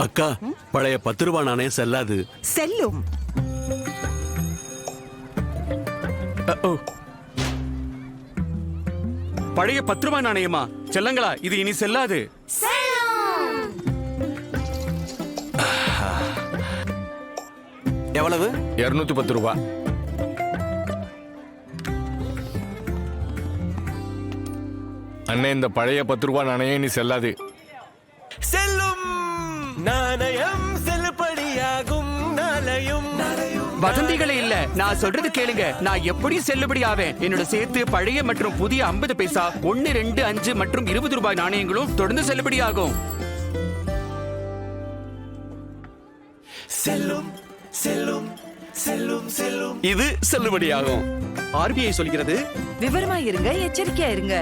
அக்கா, பழைய 10 ரூபாய் நாணயம் செல்லாது. செல்லும். பழைய 10 ரூபாய் நாணயமா? செல்லங்களா, இது இனி செல்லாது. எவ்வளவு? 210 ரூபாய். அண்ணே, இந்த பழைய 10 ரூபாய் நாணயம் இனி செல்லாது. செல்லும் நாணயம் செல்லுபடியாகும். நாளையும் வதந்திகளே இல்ல, நான் சொல்றது கேளுங்க. நான் எப்படி செல்லுபடி ஆவேன்? என்னோட சேர்த்து பழைய மற்றும் புதிய 50 பைசா, 1, 2, 5 மற்றும் 20 ரூபாய் நாணயங்களும் தொடர்ந்து செல்லுபடி ஆகும். செல்லும் செல்லும் செல்லும் செல்லும். இது செல்லுபடியாகும். ஆர்பிஐ சொல்கிறது, விவரமா இருங்க, எச்சரிக்கையா இருங்க.